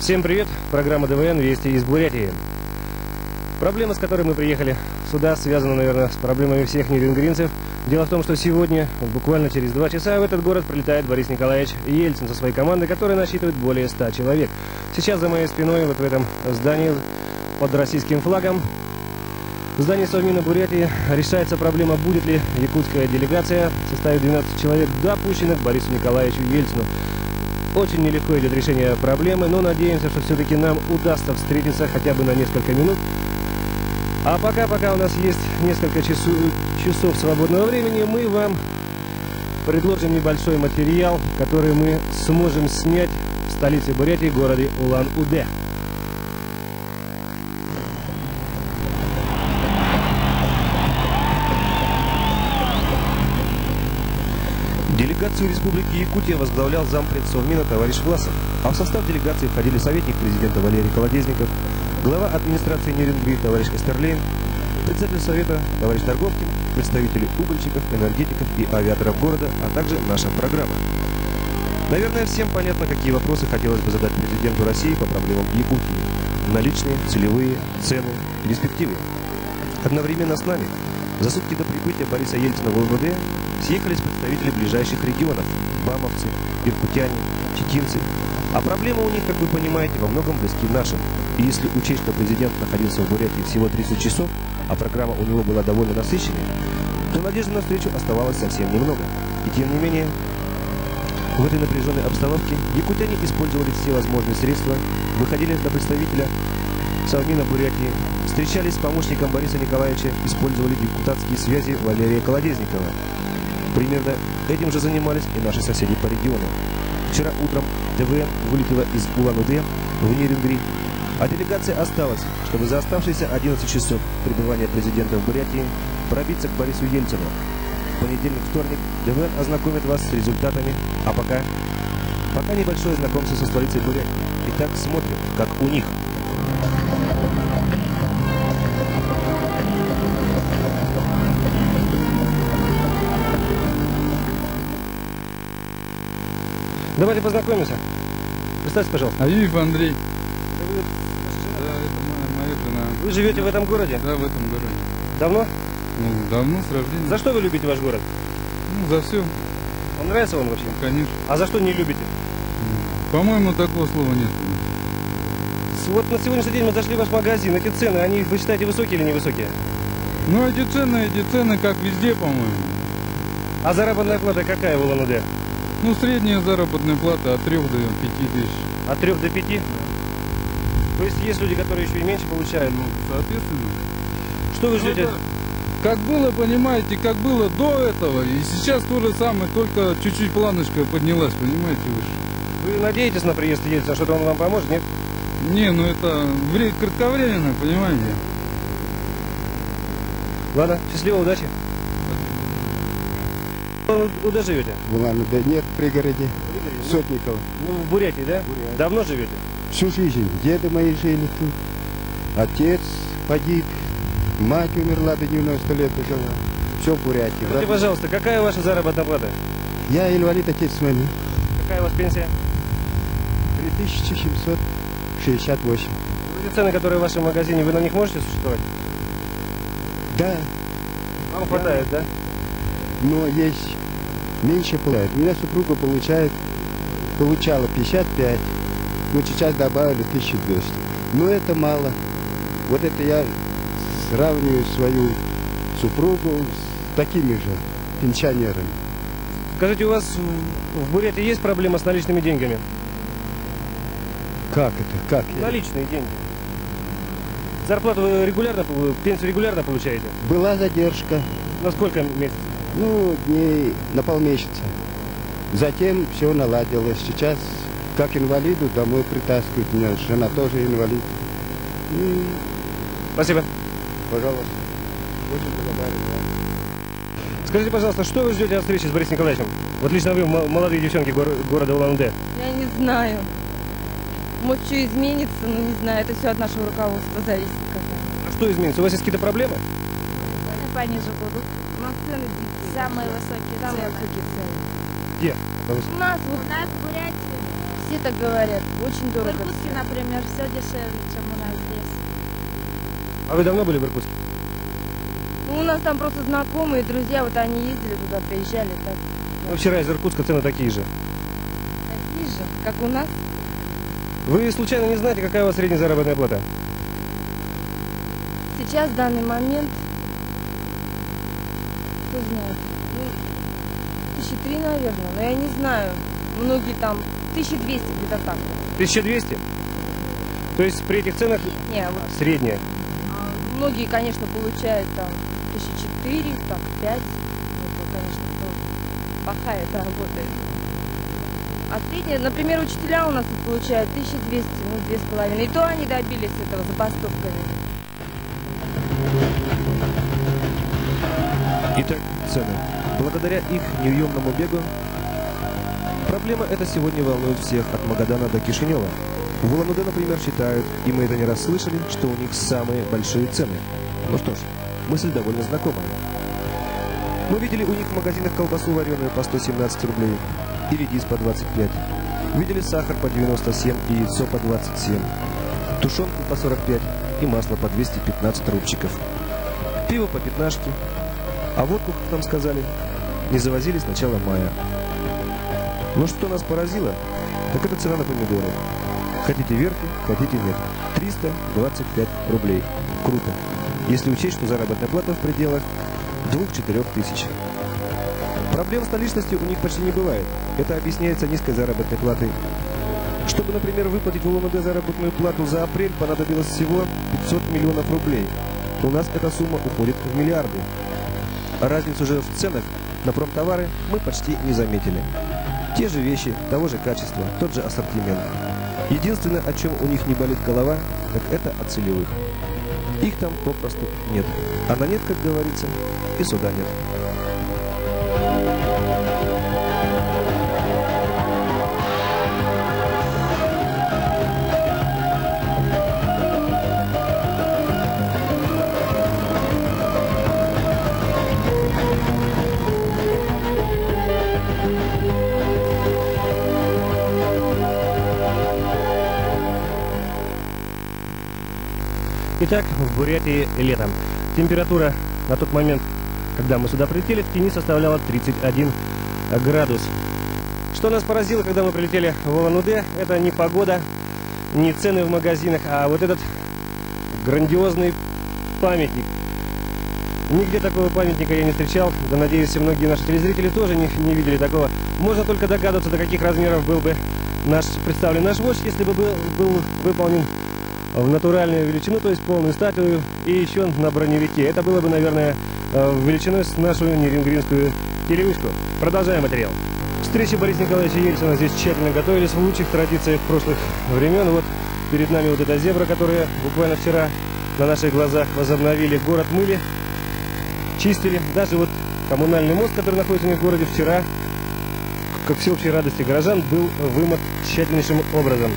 Всем привет! Программа ДВН «Вести из Бурятии». Проблема, с которой мы приехали сюда, связана, наверное, с проблемами всех нерюнгринцев. Дело в том, что сегодня, буквально через 2 часа, в этот город прилетает Борис Николаевич Ельцин со своей командой, которая насчитывает более 100 человек. Сейчас за моей спиной, вот в этом здании под российским флагом, в здании Совмина Бурятии решается проблема, будет ли якутская делегация в составе 12 человек допущена к Борису Николаевичу Ельцину. Очень нелегко идет решение проблемы, но надеемся, что все-таки нам удастся встретиться хотя бы на несколько минут. А пока у нас есть несколько часов свободного времени, мы вам предложим небольшой материал, который мы сможем снять в столице Бурятии, городе Улан-Удэ. Делегацию Республики Якутия возглавлял зампред Совмина товарищ Власов, а в состав делегации входили советник президента Валерий Колодезников, глава администрации Нерюнгри товарищ Эстерлейн, председатель совета товарищ Торговкин, представители угольщиков, энергетиков и авиаторов города, а также наша программа. Наверное, всем понятно, какие вопросы хотелось бы задать президенту России по проблемам Якутии. Наличные, целевые, цены, перспективы. Одновременно с нами за сутки до прибытия Бориса Ельцина в Улан-Удэ съехались представители ближайших регионов – бамовцы, иркутяне, читинцы. А проблемы у них, как вы понимаете, во многом близки нашим. И если учесть, что президент находился в Бурятии всего 30 часов, а программа у него была довольно насыщенная, то надежды на встречу оставалось совсем немного. И тем не менее, в этой напряженной обстановке якутяне использовали все возможные средства, выходили до представителя Совмина Бурятии, встречались с помощником Бориса Николаевича, использовали депутатские связи Валерия Колодезникова. Примерно этим же занимались и наши соседи по региону. Вчера утром ТВН вылетела из Улан-Удэ в Нерюнгри, а делегация осталась, чтобы за оставшиеся 11 часов пребывания президента в Бурятии пробиться к Борису Ельцину. В понедельник-вторник ТВН ознакомит вас с результатами, а пока небольшое знакомство со столицей Бурятии. Итак, смотрим, как у них. Давайте познакомимся. Представьте, пожалуйста. Аюев Андрей. Это вы, да, это моя жена. Вы живете в этом городе? Да, в этом городе. Давно? Ну, давно, с рождения. За что вы любите ваш город? Ну, за все. Вам нравится он вообще? Конечно. А за что не любите? По-моему, такого слова нет. Вот на сегодняшний день мы зашли в ваш магазин. Эти цены, они, вы считаете, высокие или невысокие? Ну, эти цены, как везде, по-моему. А заработная плата какая в Улан-Удэ? Ну, средняя заработная плата от 3 до 5 тысяч. От 3 до 5? То есть есть люди, которые еще и меньше получают? Ну, соответственно. Что вы ждете? Как было, понимаете, как было до этого, и сейчас то же самое, только чуть-чуть планочка поднялась, понимаете, выше. Вы надеетесь на приезд Ельцина, что-то он вам поможет, нет? Не, ну это кратковременно, понимаете. Ладно, счастливо, удачи. Куда живете? В Улан-Удэ нет, в пригороде. Сотникова. Ну, в Бурятии, да? Бурятии. Давно живете? Всю жизнь. Деды мои жили тут. Отец погиб. Мать умерла, до 90 лет дожила. Все в Бурятии. Скажите, пожалуйста, какая ваша заработная плата? Я инвалид, отец войны. Какая у вас пенсия? 3768. Эти цены, которые в вашем магазине, вы на них можете существовать? Да, Вам хватает, да? но есть меньше платят. У меня супруга получала 55, но сейчас добавили 1200. Но это мало. Вот это я сравниваю свою супругу с такими же пенсионерами. Скажите, у вас в Бурятии есть проблема с наличными деньгами? Как это? Как? Наличные деньги. Зарплату вы регулярно, пенсию регулярно получаете? Была задержка, На сколько месяцев? ну, дней на полмесяца. Затем все наладилось. Сейчас, как инвалиду, домой притаскивают. У меня жена тоже инвалид. И, Спасибо. пожалуйста, очень благодарен вам. Скажите, пожалуйста, что вы ждете от встречи с Борисом Николаевичем? Вот лично вы, молодые девчонки города Улан-Удэ. Я не знаю. Может, что изменится, но не знаю. Это все от нашего руководства зависит. А что изменится? У вас есть какие-то проблемы? Пониже будут. Самые высокие цены. Где? У нас вот У нас в Бурятии Все так говорят. Очень В дорого. Иркутске, например, все дешевле, чем у нас здесь. А вы давно были в Иркутске? Ну, у нас там просто знакомые, друзья, вот они ездили туда, приезжали, так. Ну, вчера из Иркутска цены такие же. Такие же, как у нас. Вы случайно не знаете, какая у вас средняя заработная плата? Сейчас, в данный момент, кто знает, ну, 1003, наверное, но я не знаю. Многие там 1200 где-то так. 1200? То есть при этих ценах Не, вот, средняя. многие, конечно, получают там 1004, там 5. Это, конечно, кто пахает, работает. А средняя, например, учителя у нас тут получают 1200, ну, 2,5. И то они добились этого забастовками. Итак, цены. Благодаря их неуемному бегу проблема эта сегодня волнует всех от Магадана до Кишинева. В Улан-Удэ, например, считают, и мы это не раз слышали, что у них самые большие цены. Ну что ж, мысль довольно знакомая. Мы видели у них в магазинах колбасу вареную по 117 рублей и редис по 25. Видели сахар по 97 и яйцо по 27. Тушенку по 45 и масло по 215 рубчиков. Пиво по 15. А водку, как нам сказали, не завозили с начала мая. Но что нас поразило, так это цена на помидоры. Хотите верьте, хотите нет. 325 рублей. Круто. Если учесть, что заработная плата в пределах 2-4 тысяч. Проблем с наличностью у них почти не бывает. Это объясняется низкой заработной платой. Чтобы, например, выплатить в Улан-Удэ заработную плату за апрель, понадобилось всего 500 миллионов рублей. У нас эта сумма уходит в миллиарды. А разницу же в ценах на промтовары мы почти не заметили. Те же вещи, того же качества, тот же ассортимент. Единственное, о чем у них не болит голова, так это о целевых. Их там попросту нет. А на нет, как говорится, и суда нет. Итак, в Бурятии летом. Температура на тот момент, когда мы сюда прилетели, в тени составляла 31 градус. Что нас поразило, когда мы прилетели в Улан-Удэ, это не погода, не цены в магазинах, а вот этот грандиозный памятник. Нигде такого памятника я не встречал, да, надеюсь, и многие наши телезрители тоже не видели такого. Можно только догадываться, до каких размеров был бы представлен наш вождь, если бы был выполнен в натуральную величину, то есть полную статую, и еще на броневике. Это было бы, наверное, величиной с нашу нерюнгринскую телевышку. Продолжаем материал. Встречи Бориса Николаевича Ельцина здесь тщательно готовились в лучших традициях прошлых времен. Вот перед нами вот эта зебра, которую буквально вчера на наших глазах возобновили. Город мыли, чистили. Даже вот коммунальный мост, который находится у них в городе, вчера, ко всеобщей радости горожан, был вымыт тщательнейшим образом.